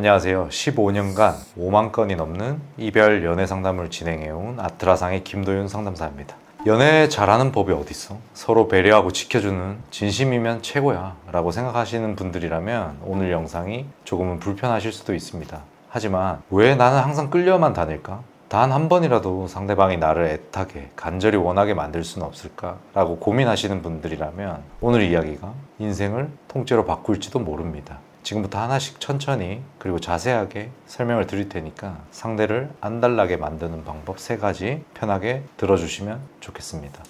안녕하세요. 15년간 5만 건이 넘는 이별 연애 상담을 진행해온 아트라상의 김도윤 상담사입니다. 연애 잘하는 법이 어딨어? 서로 배려하고 지켜주는 진심이면 최고야 라고 생각하시는 분들이라면 오늘 영상이 조금은 불편하실 수도 있습니다. 하지만 왜 나는 항상 끌려만 다닐까? 단 한 번이라도 상대방이 나를 애타게 간절히 원하게 만들 수는 없을까? 라고 고민하시는 분들이라면 오늘 이야기가 인생을 통째로 바꿀지도 모릅니다. 지금부터 하나씩 천천히 그리고 자세하게 설명을 드릴 테니까 상대를 안달나게 만드는 방법 3가지 편하게 들어주시면 좋겠습니다.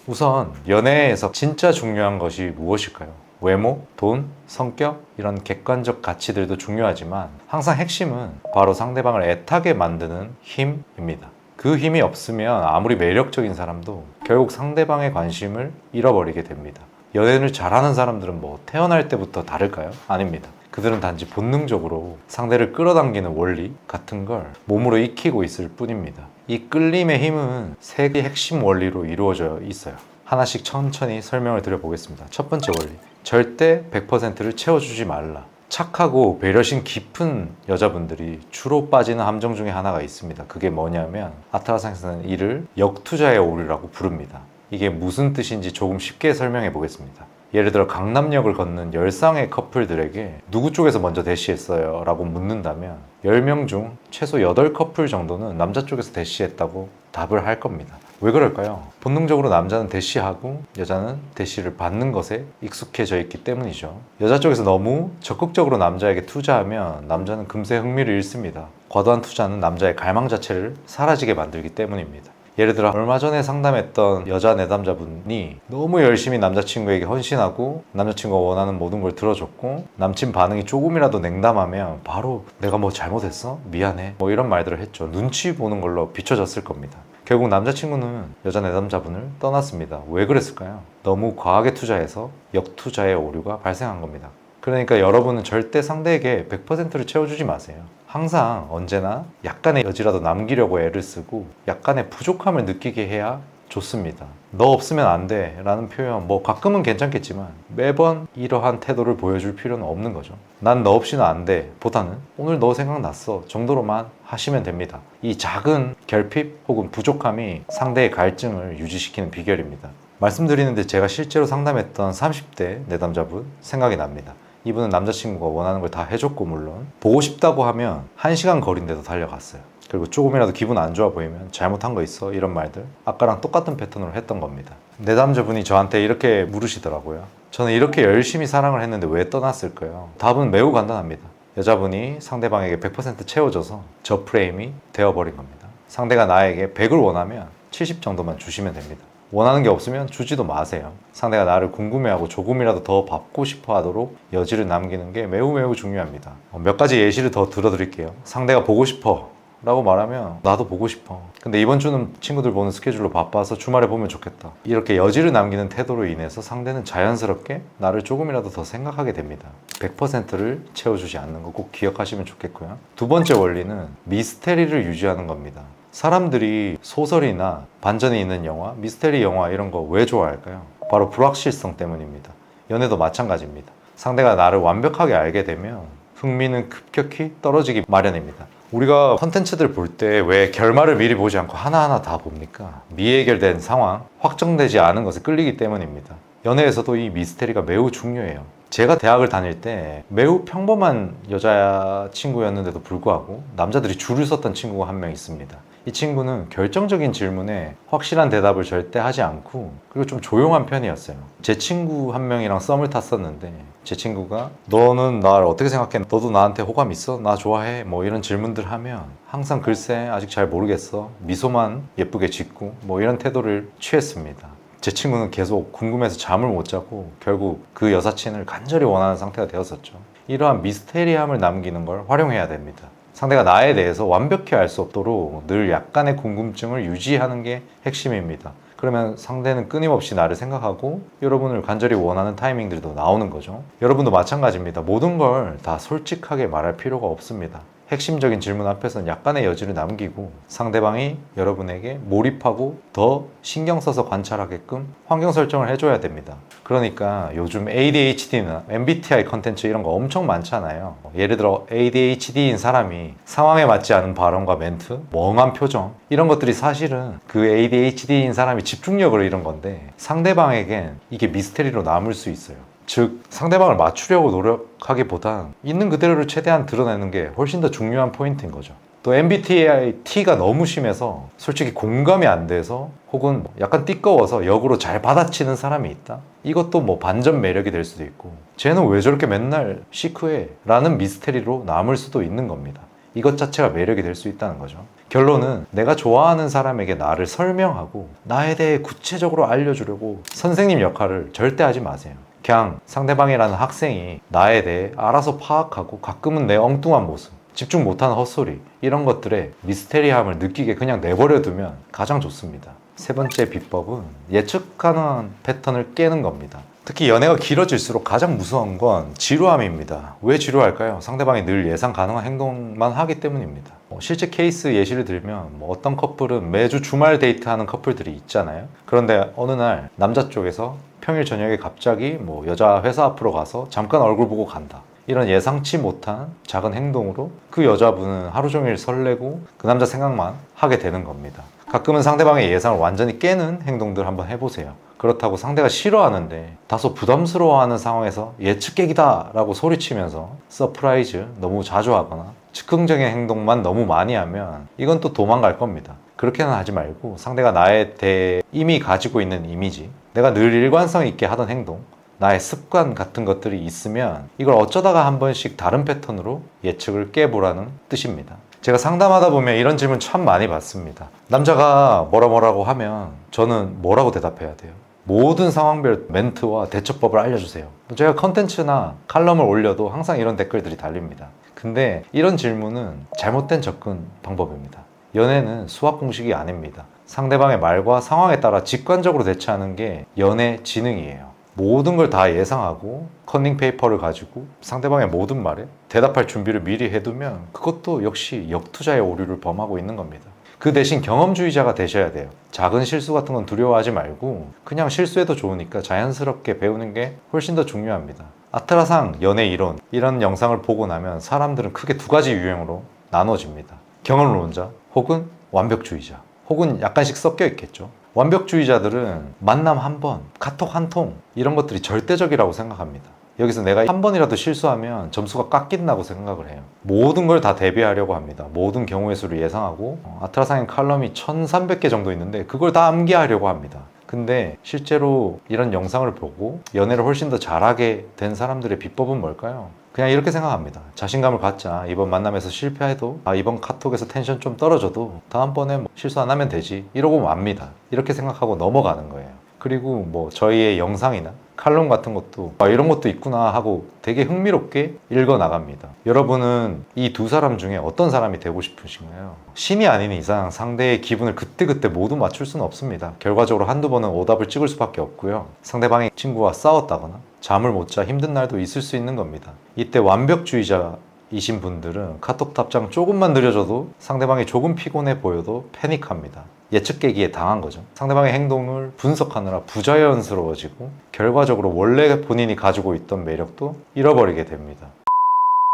우선 연애에서 진짜 중요한 것이 무엇일까요? 외모, 돈, 성격 이런 객관적 가치들도 중요하지만 항상 핵심은 바로 상대방을 애타게 만드는 힘입니다. 그 힘이 없으면 아무리 매력적인 사람도 결국 상대방의 관심을 잃어버리게 됩니다. 연애를 잘하는 사람들은 뭐 태어날 때부터 다를까요? 아닙니다. 그들은 단지 본능적으로 상대를 끌어당기는 원리 같은 걸 몸으로 익히고 있을 뿐입니다. 이 끌림의 힘은 3개의 핵심 원리로 이루어져 있어요. 하나씩 천천히 설명을 드려보겠습니다. 첫 번째 원리, 절대 100%를 채워주지 말라. 착하고 배려심 깊은 여자분들이 주로 빠지는 함정 중에 하나가 있습니다. 그게 뭐냐면 아트라상에서는 이를 역투자의 오류라고 부릅니다. 이게 무슨 뜻인지 조금 쉽게 설명해 보겠습니다. 예를 들어 강남역을 걷는 10쌍의 커플들에게 누구 쪽에서 먼저 대시했어요? 라고 묻는다면 10명 중 최소 8커플 정도는 남자 쪽에서 대시했다고 답을 할 겁니다. 왜 그럴까요? 본능적으로 남자는 대시하고 여자는 대시를 받는 것에 익숙해져 있기 때문이죠. 여자 쪽에서 너무 적극적으로 남자에게 투자하면 남자는 금세 흥미를 잃습니다. 과도한 투자는 남자의 갈망 자체를 사라지게 만들기 때문입니다. 예를 들어 얼마 전에 상담했던 여자 내담자분이 너무 열심히 남자친구에게 헌신하고 남자친구가 원하는 모든 걸 들어줬고 남친 반응이 조금이라도 냉담하면 바로 내가 뭐 잘못했어? 미안해 뭐 이런 말들을 했죠. 눈치 보는 걸로 비춰졌을 겁니다. 결국 남자친구는 여자 내담자분을 떠났습니다. 왜 그랬을까요? 너무 과하게 투자해서 역투자의 오류가 발생한 겁니다. 그러니까 여러분은 절대 상대에게 100%를 채워주지 마세요. 항상 언제나 약간의 여지라도 남기려고 애를 쓰고 약간의 부족함을 느끼게 해야 좋습니다. 너 없으면 안 돼 라는 표현 뭐 가끔은 괜찮겠지만 매번 이러한 태도를 보여줄 필요는 없는 거죠. 난 너 없이는 안 돼 보다는 오늘 너 생각났어 정도로만 하시면 됩니다. 이 작은 결핍 혹은 부족함이 상대의 갈증을 유지시키는 비결입니다. 말씀드리는데 제가 실제로 상담했던 30대 내담자분 생각이 납니다. 이분은 남자친구가 원하는 걸 다 해줬고 물론 보고 싶다고 하면 1시간 거리인데도 달려갔어요. 그리고 조금이라도 기분 안 좋아 보이면 잘못한 거 있어? 이런 말들 아까랑 똑같은 패턴으로 했던 겁니다. 내담자분이 저한테 이렇게 물으시더라고요. 저는 이렇게 열심히 사랑을 했는데 왜 떠났을까요? 답은 매우 간단합니다. 여자분이 상대방에게 100% 채워줘서 저 프레임이 되어버린 겁니다. 상대가 나에게 100을 원하면 70 정도만 주시면 됩니다. 원하는 게 없으면 주지도 마세요. 상대가 나를 궁금해하고 조금이라도 더 받고 싶어 하도록 여지를 남기는 게 매우 중요합니다. 몇 가지 예시를 더 들어드릴게요. 상대가 보고 싶어 라고 말하면 나도 보고 싶어. 근데 이번 주는 친구들 보는 스케줄로 바빠서 주말에 보면 좋겠다. 이렇게 여지를 남기는 태도로 인해서 상대는 자연스럽게 나를 조금이라도 더 생각하게 됩니다. 100%를 채워주지 않는 거 꼭 기억하시면 좋겠고요. 두 번째 원리는 미스테리를 유지하는 겁니다. 사람들이 소설이나 반전이 있는 영화, 미스테리 영화 이런 거 왜 좋아할까요? 바로 불확실성 때문입니다. 연애도 마찬가지입니다. 상대가 나를 완벽하게 알게 되면 흥미는 급격히 떨어지기 마련입니다. 우리가 컨텐츠들 볼 때 왜 결말을 미리 보지 않고 하나하나 다 봅니까? 미해결된 상황, 확정되지 않은 것에 끌리기 때문입니다. 연애에서도 이 미스테리가 매우 중요해요. 제가 대학을 다닐 때 매우 평범한 여자친구였는데도 불구하고 남자들이 줄을 섰던 친구가 한 명 있습니다. 이 친구는 결정적인 질문에 확실한 대답을 절대 하지 않고 그리고 좀 조용한 편이었어요. 제 친구 한 명이랑 썸을 탔었는데 제 친구가 너는 날 어떻게 생각해? 너도 나한테 호감 있어? 나 좋아해? 뭐 이런 질문들 하면 항상 글쎄 아직 잘 모르겠어 미소만 예쁘게 짓고 뭐 이런 태도를 취했습니다. 제 친구는 계속 궁금해서 잠을 못 자고 결국 그 여사친을 간절히 원하는 상태가 되었었죠. 이러한 미스테리함을 남기는 걸 활용해야 됩니다. 상대가 나에 대해서 완벽히 알 수 없도록 늘 약간의 궁금증을 유지하는 게 핵심입니다. 그러면 상대는 끊임없이 나를 생각하고 여러분을 간절히 원하는 타이밍들도 나오는 거죠. 여러분도 마찬가지입니다. 모든 걸 다 솔직하게 말할 필요가 없습니다. 핵심적인 질문 앞에서는 약간의 여지를 남기고 상대방이 여러분에게 몰입하고 더 신경 써서 관찰하게끔 환경 설정을 해줘야 됩니다. 그러니까 요즘 ADHD나 MBTI 컨텐츠 이런 거 엄청 많잖아요. 예를 들어 ADHD인 사람이 상황에 맞지 않은 발언과 멘트, 멍한 표정 이런 것들이 사실은 그 ADHD인 사람이 집중력을 잃은 건데 상대방에겐 이게 미스테리로 남을 수 있어요. 즉 상대방을 맞추려고 노력하기보단 있는 그대로를 최대한 드러내는 게 훨씬 더 중요한 포인트인 거죠. 또 MBTI T가 너무 심해서 솔직히 공감이 안 돼서 혹은 약간 띠꺼워서 역으로 잘 받아치는 사람이 있다? 이것도 뭐 반전 매력이 될 수도 있고 쟤는 왜 저렇게 맨날 시크해? 라는 미스테리로 남을 수도 있는 겁니다. 이것 자체가 매력이 될 수 있다는 거죠. 결론은 내가 좋아하는 사람에게 나를 설명하고 나에 대해 구체적으로 알려주려고 선생님 역할을 절대 하지 마세요. 그냥 상대방이라는 학생이 나에 대해 알아서 파악하고 가끔은 내 엉뚱한 모습, 집중 못하는 헛소리 이런 것들에 미스테리함을 느끼게 그냥 내버려두면 가장 좋습니다. 세 번째 비법은 예측 가능한 패턴을 깨는 겁니다. 특히 연애가 길어질수록 가장 무서운 건 지루함입니다. 왜 지루할까요? 상대방이 늘 예상 가능한 행동만 하기 때문입니다. 실제 케이스 예시를 들면 어떤 커플은 매주 주말 데이트하는 커플들이 있잖아요. 그런데 어느 날 남자 쪽에서 평일 저녁에 갑자기 여자 회사 앞으로 가서 잠깐 얼굴 보고 간다. 이런 예상치 못한 작은 행동으로 그 여자분은 하루 종일 설레고 그 남자 생각만 하게 되는 겁니다. 가끔은 상대방의 예상을 완전히 깨는 행동들 한번 해보세요. 그렇다고 상대가 싫어하는데 다소 부담스러워하는 상황에서 예측 깨기다 라고 소리치면서 서프라이즈 너무 자주 하거나 즉흥적인 행동만 너무 많이 하면 이건 또 도망갈 겁니다. 그렇게는 하지 말고 상대가 나에 대해 이미 가지고 있는 이미지, 내가 늘 일관성 있게 하던 행동, 나의 습관 같은 것들이 있으면 이걸 어쩌다가 한 번씩 다른 패턴으로 예측을 깨보라는 뜻입니다. 제가 상담하다 보면 이런 질문 참 많이 받습니다. 남자가 뭐라고 하면 저는 뭐라고 대답해야 돼요? 모든 상황별 멘트와 대처법을 알려주세요. 제가 컨텐츠나 칼럼을 올려도 항상 이런 댓글들이 달립니다. 근데 이런 질문은 잘못된 접근 방법입니다. 연애는 수학 공식이 아닙니다. 상대방의 말과 상황에 따라 직관적으로 대처하는 게 연애 지능이에요. 모든 걸 다 예상하고 컨닝 페이퍼를 가지고 상대방의 모든 말에 대답할 준비를 미리 해두면 그것도 역시 역투자의 오류를 범하고 있는 겁니다. 그 대신 경험주의자가 되셔야 돼요. 작은 실수 같은 건 두려워하지 말고 그냥 실수해도 좋으니까 자연스럽게 배우는 게 훨씬 더 중요합니다. 아트라상 연애 이론 이런 영상을 보고 나면 사람들은 크게 두 가지 유형으로 나눠집니다. 경험론자 혹은 완벽주의자 혹은 약간씩 섞여 있겠죠. 완벽주의자들은 만남 한 번, 카톡 한 통 이런 것들이 절대적이라고 생각합니다. 여기서 내가 한 번이라도 실수하면 점수가 깎인다고 생각을 해요. 모든 걸 다 대비하려고 합니다. 모든 경우의 수를 예상하고 아트라상인 칼럼이 1300개 정도 있는데 그걸 다 암기하려고 합니다. 근데 실제로 이런 영상을 보고 연애를 훨씬 더 잘하게 된 사람들의 비법은 뭘까요? 그냥 이렇게 생각합니다. 자신감을 갖자. 이번 만남에서 실패해도 이번 카톡에서 텐션 좀 떨어져도 다음번에 실수 안 하면 되지 이러고 맙니다. 이렇게 생각하고 넘어가는 거예요. 그리고 저희의 영상이나 칼럼 같은 것도 이런 것도 있구나 하고 되게 흥미롭게 읽어 나갑니다. 여러분은 이 두 사람 중에 어떤 사람이 되고 싶으신가요? 신이 아닌 이상 상대의 기분을 그때그때 모두 맞출 수는 없습니다. 결과적으로 한두 번은 오답을 찍을 수밖에 없고요. 상대방의 친구와 싸웠다거나 잠을 못 자 힘든 날도 있을 수 있는 겁니다. 이때 완벽주의자이신 분들은 카톡 답장 조금만 느려져도 상대방이 조금 피곤해 보여도 패닉합니다. 예측 깨기에 당한 거죠. 상대방의 행동을 분석하느라 부자연스러워지고 결과적으로 원래 본인이 가지고 있던 매력도 잃어버리게 됩니다.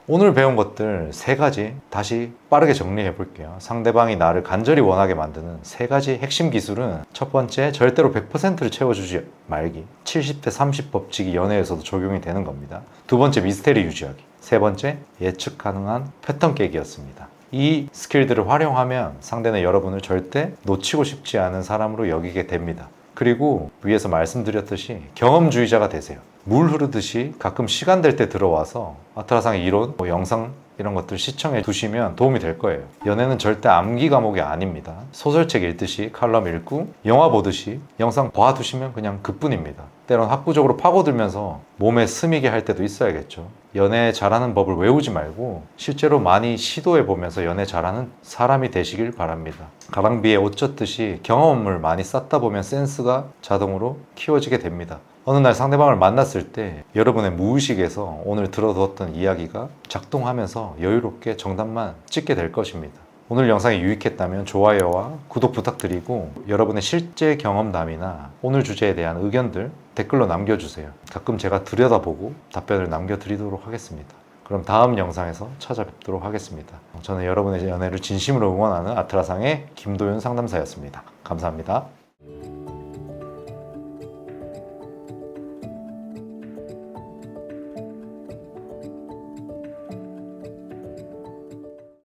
오늘 배운 것들 세 가지 다시 빠르게 정리해 볼게요. 상대방이 나를 간절히 원하게 만드는 세 가지 핵심 기술은 첫 번째, 절대로 100%를 채워주지 말기. 70대 30 법칙이 연애에서도 적용이 되는 겁니다. 두 번째, 미스테리 유지하기. 세 번째, 예측 가능한 패턴 깨기였습니다. 이 스킬들을 활용하면 상대는 여러분을 절대 놓치고 싶지 않은 사람으로 여기게 됩니다. 그리고 위에서 말씀드렸듯이 경험주의자가 되세요. 물 흐르듯이 가끔 시간 될 때 들어와서 아트라상의 이론, 영상 이런 것들 시청해 두시면 도움이 될 거예요. 연애는 절대 암기 과목이 아닙니다. 소설책 읽듯이 칼럼 읽고 영화 보듯이 영상 봐두시면 그냥 그뿐입니다. 때론 학구적으로 파고들면서 몸에 스미게 할 때도 있어야겠죠. 연애 잘하는 법을 외우지 말고 실제로 많이 시도해 보면서 연애 잘하는 사람이 되시길 바랍니다. 가랑비에 옷 젖듯이 경험을 많이 쌓다 보면 센스가 자동으로 키워지게 됩니다. 어느 날 상대방을 만났을 때 여러분의 무의식에서 오늘 들어두었던 이야기가 작동하면서 여유롭게 정답만 찍게 될 것입니다. 오늘 영상이 유익했다면 좋아요와 구독 부탁드리고 여러분의 실제 경험담이나 오늘 주제에 대한 의견들 댓글로 남겨주세요. 가끔 제가 들여다보고 답변을 남겨드리도록 하겠습니다. 그럼 다음 영상에서 찾아뵙도록 하겠습니다. 저는 여러분의 연애를 진심으로 응원하는 아트라상의 김도윤 상담사였습니다. 감사합니다.